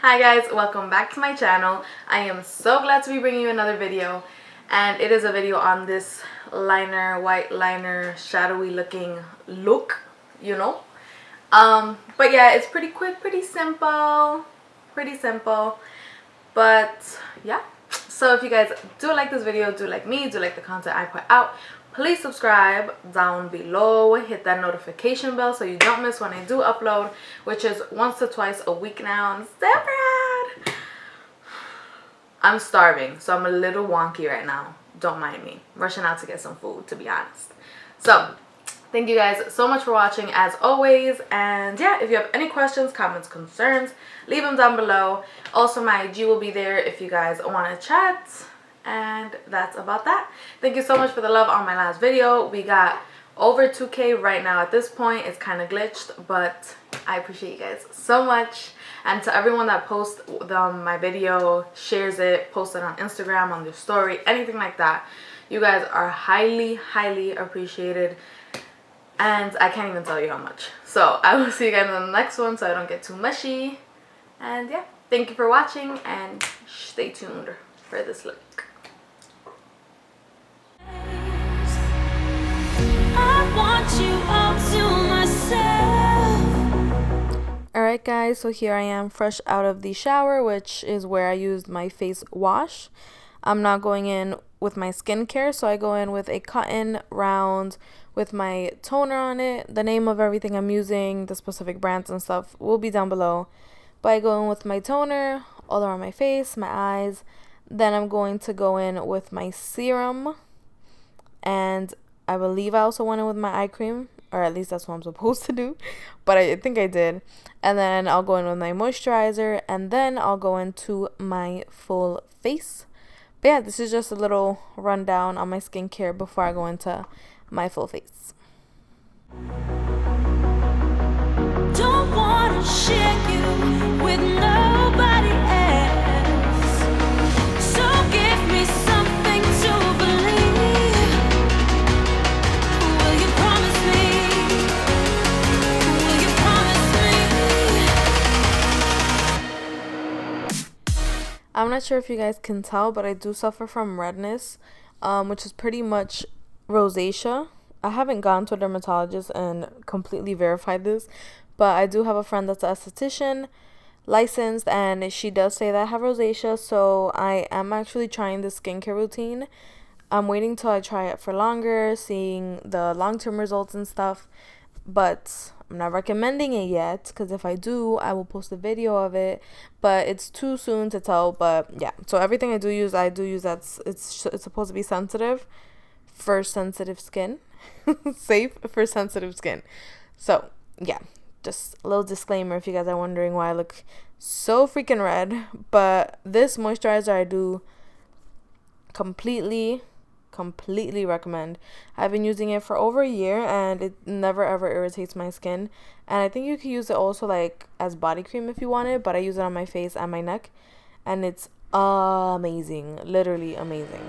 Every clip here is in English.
Hi guys, welcome back to my channel. I am so glad to be bringing you another video, and it is a video on this liner, white liner, shadowy looking look, you know. But yeah, it's pretty quick, pretty simple, but yeah. So if you guys do like this video, do like me, do like the content I put out, please subscribe down below, hit that notification bell so you don't miss when I do upload, which is once to twice a week now. I'm so proud. I'm starving, so I'm a little wonky right now. Don't mind me. Rushing out to get some food, to be honest. So thank you guys so much for watching as always, and yeah, if you have any questions, comments, concerns, leave them down below. Also, my IG will be there if you guys want to chat, and that's about that. Thank you so much for the love on my last video. We got over 2K right now. At this point it's kind of glitched, but I appreciate you guys so much. And to everyone that posts my video, shares it, posts it on Instagram, on their story, anything like that, you guys are highly appreciated. And I can't even tell you how much. So I will see you guys in the next one so I don't get too mushy. And yeah, thank you for watching and stay tuned for this look. I want you all to myself. Alright guys, so here I am fresh out of the shower, which is where I used my face wash. I'm not going in with my skincare, so I go in with a cotton round with my toner on it. The name of everything I'm using, the specific brands and stuff will be down below. But I go in with my toner all around my face, my eyes. Then I'm going to go in with my serum. And I believe I also went in with my eye cream. Or at least that's what I'm supposed to do. But I think I did. And then I'll go in with my moisturizer. And then I'll go into my full face. But yeah, this is just a little rundown on my skincare before I go into my full face. Don't wanna share you with nobody else, so give me something to believe. Will you promise me? Will you promise me? I'm not sure if you guys can tell, but I do suffer from redness, which is pretty much rosacea. I haven't gone to a dermatologist and completely verified this, but I do have a friend that's an esthetician licensed, and she does say that I have rosacea. So I am actually trying this skincare routine. I'm waiting till I try it for longer, seeing the long-term results and stuff, but I'm not recommending it yet, because if I do, I will post a video of it, but it's too soon to tell. But yeah, so everything I do use that's it's supposed to be sensitive for sensitive skin. Safe for sensitive skin. So yeah, just a little disclaimer if you guys are wondering why I look so freaking red. But this moisturizer I do completely recommend. I've been using it for over a year and it never ever irritates my skin. And I think you can use it also like as body cream if you want it, but I use it on my face and my neck, and it's amazing, literally amazing.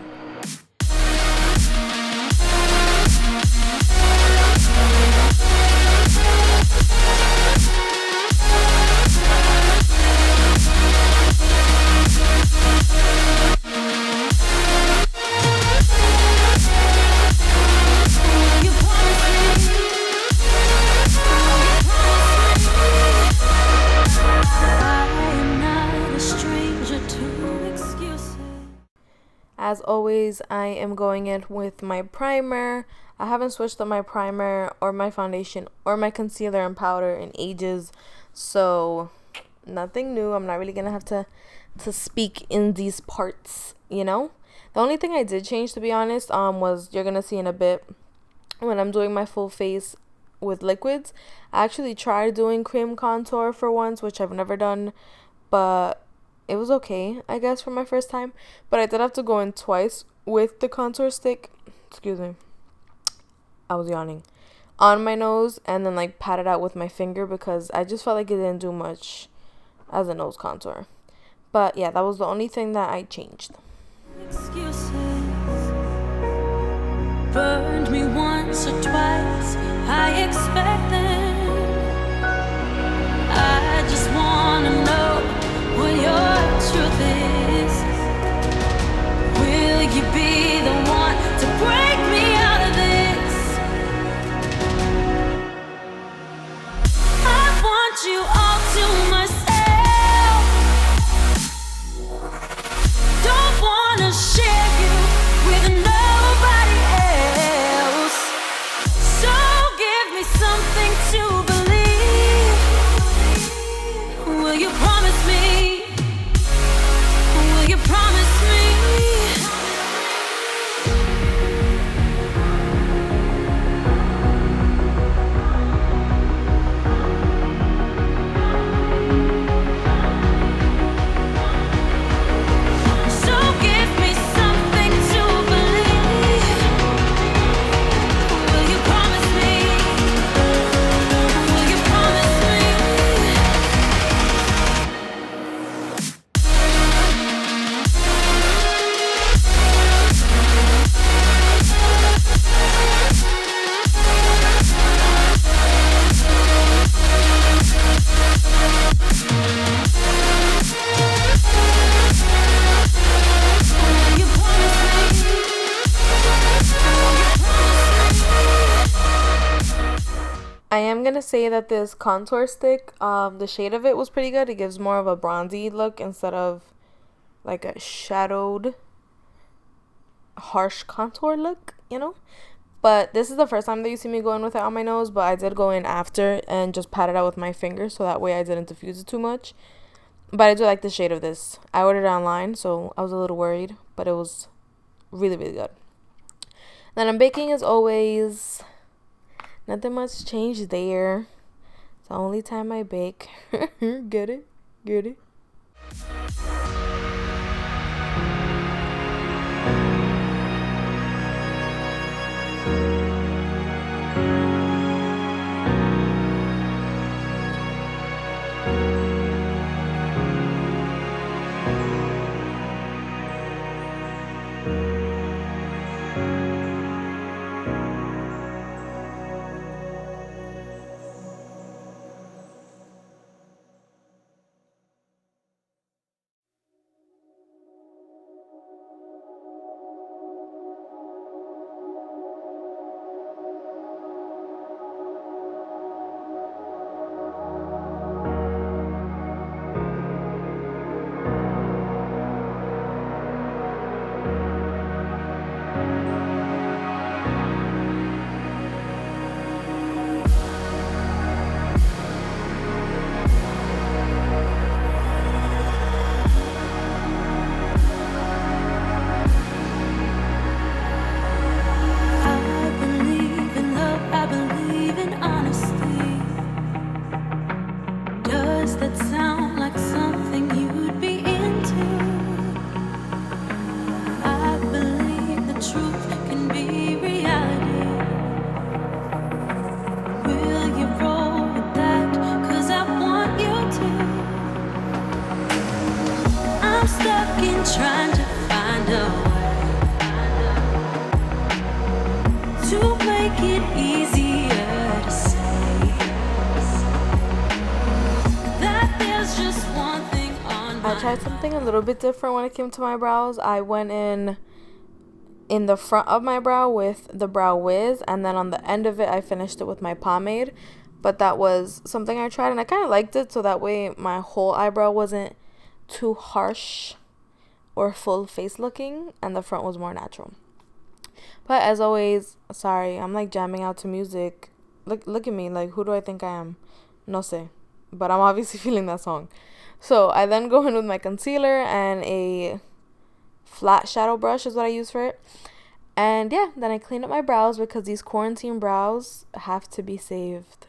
As always, I am going in with my primer. I haven't switched up my primer or my foundation or my concealer and powder in ages, so nothing new. I'm not really gonna have to speak in these parts, you know. The only thing I did change, to be honest, was, you're gonna see in a bit, when I'm doing my full face with liquids, I actually tried doing cream contour for once, which I've never done, but it was okay, I guess, for my first time. But I did have to go in twice with the contour stick, excuse me, I was yawning, on my nose, and then like pat it out with my finger, because I just felt like it didn't do much as a nose contour. But yeah, that was the only thing that I changed. Excuses burned me once or twice, I expect them. I just wanna know going to say that this contour stick, the shade of it was pretty good. It gives more of a bronzy look instead of like a shadowed, harsh contour look, you know? But this is the first time that you see me go in with it on my nose, but I did go in after and just pat it out with my finger so that way I didn't diffuse it too much. But I do like the shade of this. I ordered it online, so I was a little worried, but it was really, really good. Then I'm baking as always. Nothing much changed there. It's the only time I bake. Get it? Get it? Trying to find a way to make it easier to say that there's just one thing on my I tried something a little bit different when it came to my brows. I went in the front of my brow with the Brow Wiz, and then on the end of it I finished it with my pomade. But that was something I tried and I kind of liked it, so that way my whole eyebrow wasn't too harsh or full face looking and the front was more natural. But as always, sorry, I'm like jamming out to music. Look at me, like, who do I think I am? No sé, but I'm obviously feeling that song. So I then go in with my concealer and a flat shadow brush is what I use for it. And yeah, then I clean up my brows because these quarantine brows have to be saved.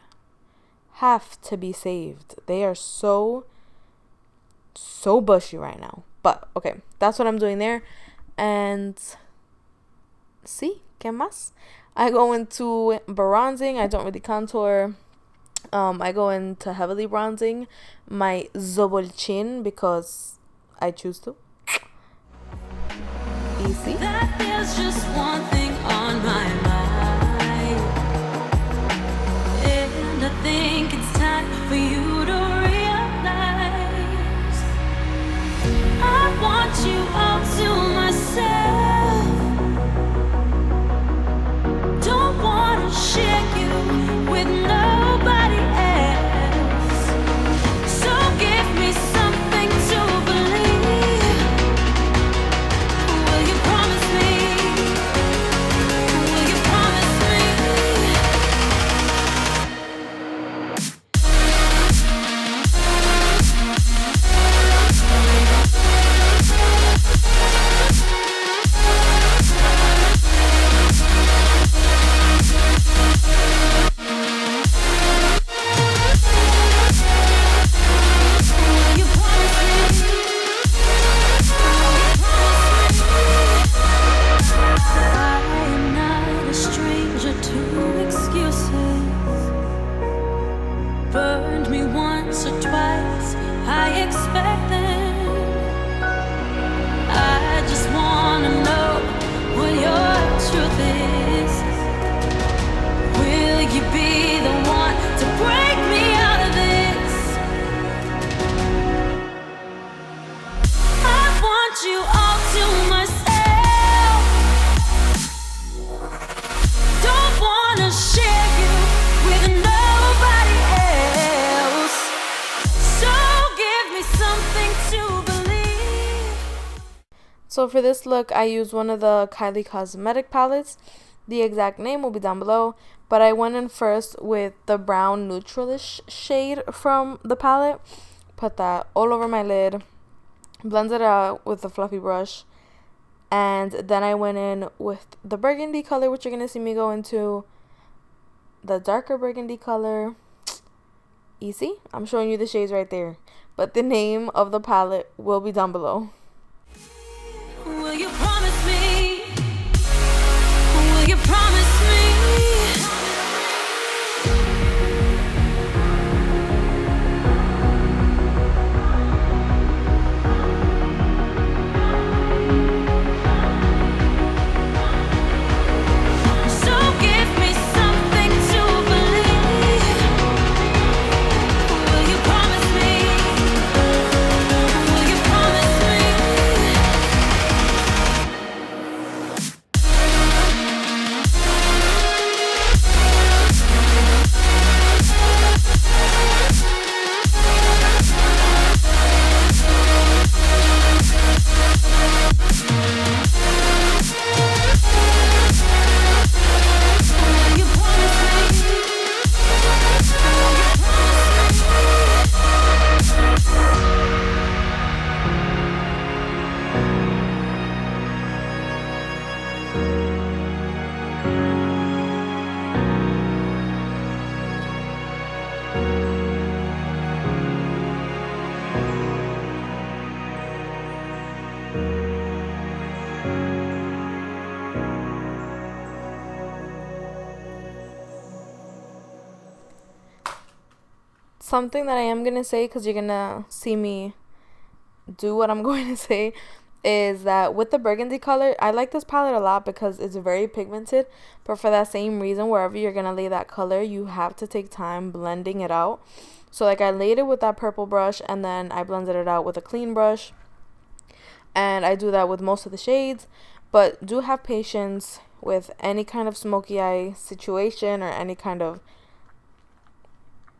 They are so bushy right now. But okay, that's what I'm doing there. And see, ¿qué más? I go into bronzing. I don't really contour. I go into heavily bronzing my zobol chin because I choose to. Easy. that there's just one thing on my mind, and I think it's time for you to realize I want you all to myself. Don't wanna share you with nobody else. So give me something to believe. Will you promise me? Will you So for this look, I used one of the Kylie Cosmetic palettes. The exact name will be down below. But I went in first with the brown neutralish shade from the palette. Put that all over my lid. Blended it out with a fluffy brush. And then I went in with the burgundy color, which you're going to see me go into. The darker burgundy color. Easy. I'm showing you the shades right there. But the name of the palette will be down below. Will you promise me? Will you promise me? Something that I am going to say, because you're going to see me do what I'm going to say, is that with the burgundy color, I like this palette a lot because it's very pigmented. But for that same reason, wherever you're going to lay that color, you have to take time blending it out. So like I laid it with that purple brush and then I blended it out with a clean brush. And I do that with most of the shades. But do have patience with any kind of smoky eye situation or any kind of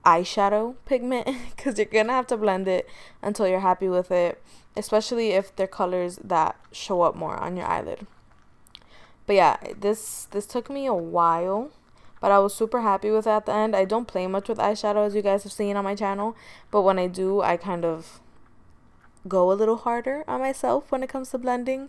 eyeshadow pigment, because you're gonna have to blend it until you're happy with it, especially if they're colors that show up more on your eyelid. But yeah, this took me a while, but I was super happy with it at the end. I don't play much with eyeshadow, as you guys have seen on my channel, but when I do, I kind of go a little harder on myself when it comes to blending.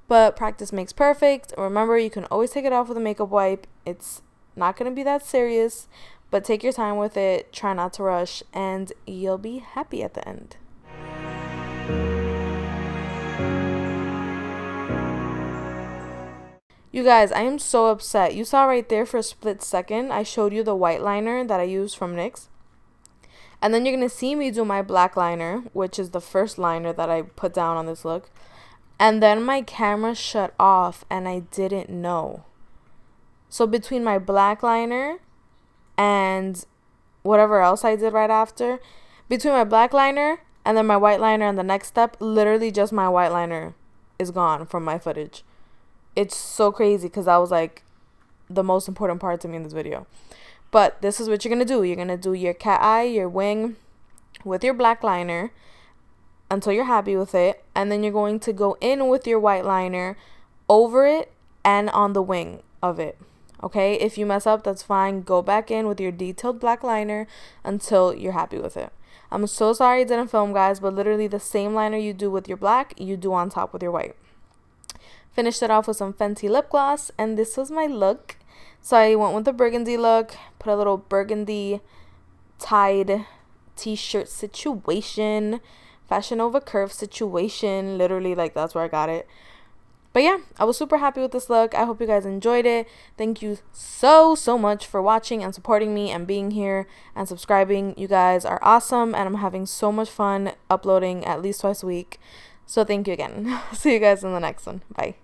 But practice makes perfect. Remember, you can always take it off with a makeup wipe. It's not gonna be that serious. But take your time with it, try not to rush, and you'll be happy at the end. You guys, I am so upset. You saw right there for a split second, I showed you the white liner that I used from NYX. And then you're going to see me do my black liner, which is the first liner that I put down on this look. And then my camera shut off and I didn't know. So between my black liner and whatever else I did right after, between my black liner and then my white liner and the next step, literally just my white liner is gone from my footage. It's so crazy because that was like the most important part to me in this video. But this is what you're going to do. You're going to do your cat eye, your wing with your black liner until you're happy with it. And then you're going to go in with your white liner over it and on the wing of it. Okay, if you mess up, that's fine. Go back in with your detailed black liner until you're happy with it. I'm so sorry I didn't film, guys, but literally the same liner you do with your black, you do on top with your white. Finished it off with some Fenty Lipgloss, and this was my look. So I went with the burgundy look, put a little burgundy tied t-shirt situation, Fashion Nova curve situation. Literally, like, that's where I got it. But yeah, I was super happy with this look. I hope you guys enjoyed it. Thank you so much for watching and supporting me and being here and subscribing. You guys are awesome, and I'm having so much fun uploading at least twice a week. So thank you again. See you guys in the next one. Bye.